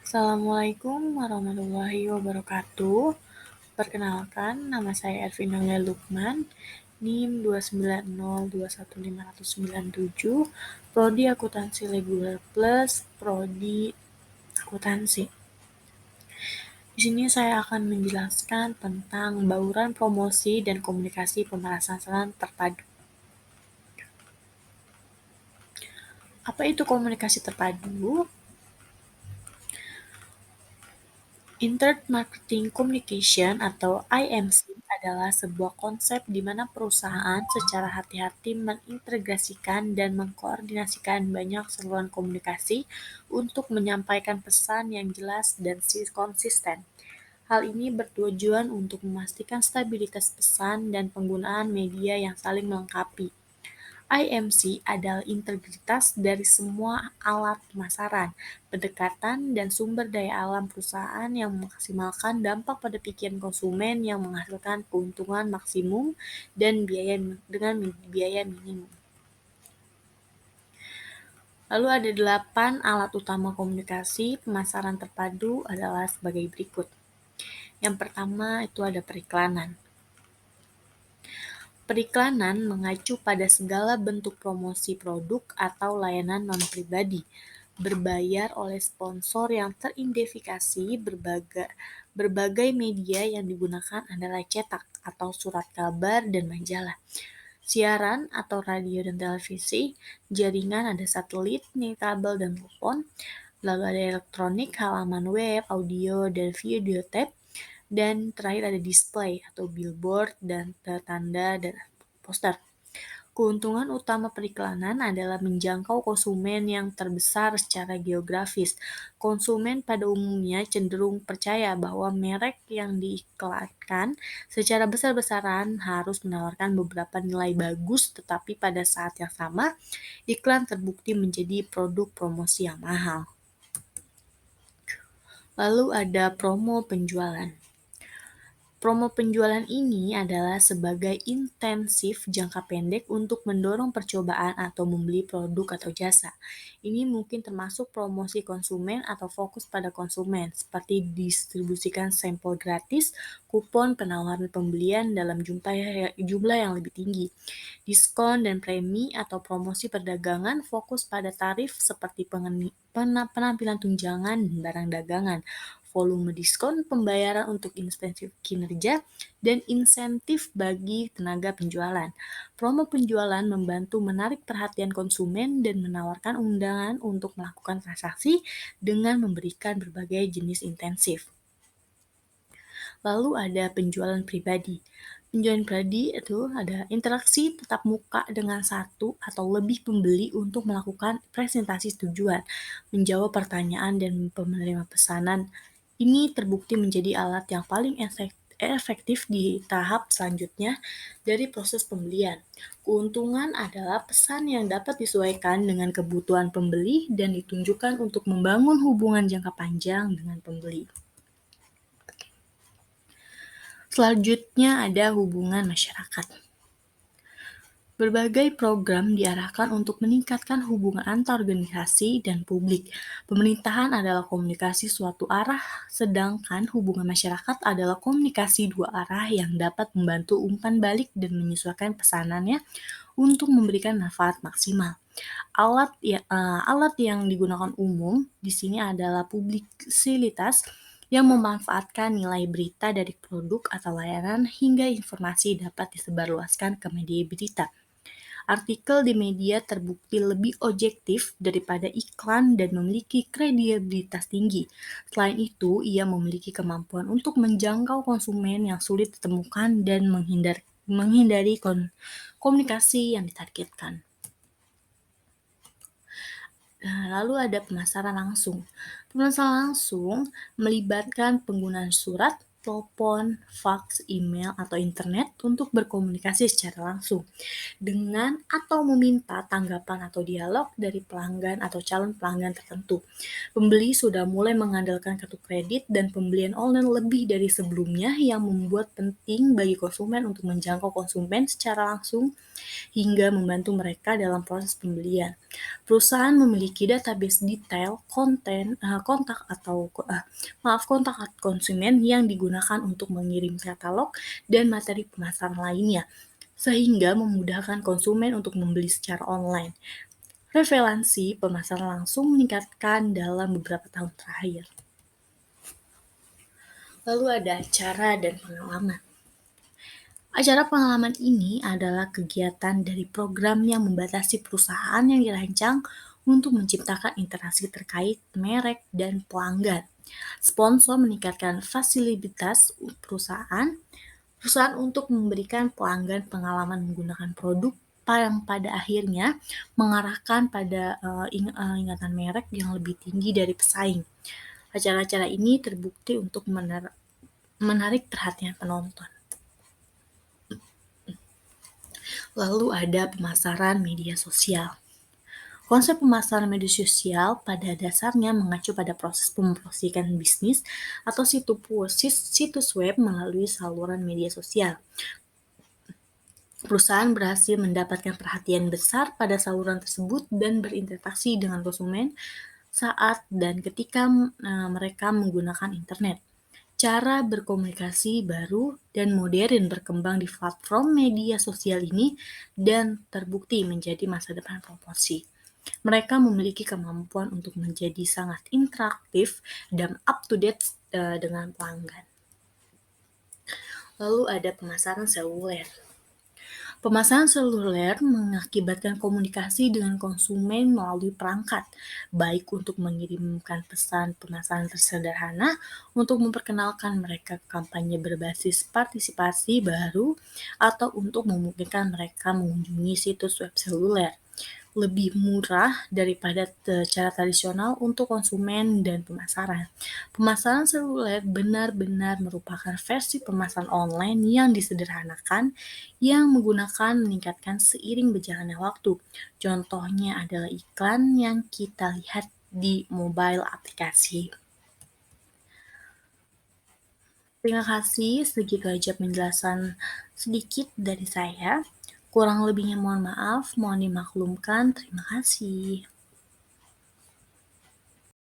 Assalamualaikum warahmatullahi wabarakatuh. Perkenalkan, nama saya Ervinanda Lukman, NIM 290215997, Prodi Akuntansi Reguler Plus, Prodi Akuntansi. Di sini saya akan menjelaskan tentang bauran promosi dan komunikasi pemerasan terpadu. Apa itu komunikasi terpadu? Internet Marketing Communication atau IMC adalah sebuah konsep di mana perusahaan secara hati-hati mengintegrasikan dan mengkoordinasikan banyak saluran komunikasi untuk menyampaikan pesan yang jelas dan konsisten. Hal ini bertujuan untuk memastikan stabilitas pesan dan penggunaan media yang saling melengkapi. IMC adalah integritas dari semua alat pemasaran, pendekatan, dan sumber daya alam perusahaan yang memaksimalkan dampak pada pikiran konsumen yang menghasilkan keuntungan maksimum dan biaya minimum. Lalu ada 8 alat utama komunikasi pemasaran terpadu adalah sebagai berikut. Yang pertama itu ada periklanan. Periklanan mengacu pada segala bentuk promosi produk atau layanan non-pribadi, berbayar oleh sponsor yang teridentifikasi. Berbagai media yang digunakan adalah cetak atau surat kabar dan majalah, siaran atau radio dan televisi, jaringan ada satelit, kabel dan telepon, lalu ada elektronik, halaman web, audio dan video tape, dan terakhir ada display atau billboard dan tanda dan poster. Keuntungan utama periklanan adalah menjangkau konsumen yang terbesar secara geografis. Konsumen pada umumnya cenderung percaya bahwa merek yang diiklankan secara besar-besaran harus menawarkan beberapa nilai bagus, tetapi pada saat yang sama, iklan terbukti menjadi produk promosi yang mahal. Lalu ada promo penjualan. Promo penjualan ini adalah sebagai intensif jangka pendek untuk mendorong percobaan atau membeli produk atau jasa. Ini mungkin termasuk promosi konsumen atau fokus pada konsumen, seperti distribusikan sampel gratis, kupon penawaran pembelian dalam jumlah yang lebih tinggi, diskon dan premi atau promosi perdagangan fokus pada tarif seperti penampilan tunjangan dan barang dagangan, volume diskon, pembayaran untuk insentif kinerja, dan insentif bagi tenaga penjualan. Promo penjualan membantu menarik perhatian konsumen dan menawarkan undangan untuk melakukan transaksi dengan memberikan berbagai jenis intensif. Lalu ada penjualan pribadi. Penjualan pribadi itu ada interaksi tatap muka dengan satu atau lebih pembeli untuk melakukan presentasi tujuan, menjawab pertanyaan dan menerima pesanan. Ini terbukti menjadi alat yang paling efektif di tahap selanjutnya dari proses pembelian. Keuntungan adalah pesan yang dapat disesuaikan dengan kebutuhan pembeli dan ditunjukkan untuk membangun hubungan jangka panjang dengan pembeli. Selanjutnya ada hubungan masyarakat. Berbagai program diarahkan untuk meningkatkan hubungan antar organisasi dan publik. Pemerintahan adalah komunikasi suatu arah, sedangkan hubungan masyarakat adalah komunikasi dua arah yang dapat membantu umpan balik dan menyesuaikan pesanannya untuk memberikan manfaat maksimal. Alat yang digunakan umum di sini adalah publisitas yang memanfaatkan nilai berita dari produk atau layanan hingga informasi dapat disebarluaskan ke media berita. Artikel di media terbukti lebih objektif daripada iklan dan memiliki kredibilitas tinggi. Selain itu, ia memiliki kemampuan untuk menjangkau konsumen yang sulit ditemukan dan menghindari komunikasi yang ditargetkan. Lalu ada pemasaran langsung. Pemasaran langsung melibatkan penggunaan surat, telepon, fax, email, atau internet untuk berkomunikasi secara langsung dengan atau meminta tanggapan atau dialog dari pelanggan atau calon pelanggan tertentu. Pembeli sudah mulai mengandalkan kartu kredit dan pembelian online lebih dari sebelumnya yang membuat penting bagi konsumen untuk menjangkau konsumen secara langsung hingga membantu mereka dalam proses pembelian. Perusahaan memiliki database detail kontak konsumen yang digunakan untuk mengirim katalog dan materi pemasaran lainnya, sehingga memudahkan konsumen untuk membeli secara online. Prevalensi pemasaran langsung meningkatkan dalam beberapa tahun terakhir. Lalu ada acara dan pengalaman. Acara pengalaman ini adalah kegiatan dari program yang membatasi perusahaan yang dirancang untuk menciptakan interaksi terkait merek dan pelanggan. Sponsor meningkatkan fasilitas perusahaan untuk memberikan pelanggan pengalaman menggunakan produk yang pada akhirnya mengarahkan pada ingatan merek yang lebih tinggi dari pesaing. Acara-acara ini terbukti untuk menarik perhatian penonton. Lalu ada pemasaran media sosial. Konsep pemasaran media sosial pada dasarnya mengacu pada proses mempromosikan bisnis atau situs web melalui saluran media sosial. Perusahaan berhasil mendapatkan perhatian besar pada saluran tersebut dan berinteraksi dengan konsumen saat dan ketika mereka menggunakan internet. Cara berkomunikasi baru dan modern berkembang di platform media sosial ini dan terbukti menjadi masa depan promosi. Mereka memiliki kemampuan untuk menjadi sangat interaktif dan up-to-date dengan pelanggan. Lalu ada pemasaran seluler. Pemasaran seluler mengakibatkan komunikasi dengan konsumen melalui perangkat, baik untuk mengirimkan pesan pemasaran tersederhana untuk memperkenalkan mereka kampanye berbasis partisipasi baru atau untuk memungkinkan mereka mengunjungi situs web seluler. Lebih murah daripada cara tradisional untuk konsumen dan pemasaran. Pemasaran seluler benar-benar merupakan versi pemasaran online yang disederhanakan yang menggunakan meningkatkan seiring berjalannya waktu. Contohnya adalah iklan yang kita lihat di mobile aplikasi. Terima kasih, segitu aja penjelasan sedikit dari saya. Kurang lebihnya mohon maaf, mohon dimaklumkan. Terima kasih.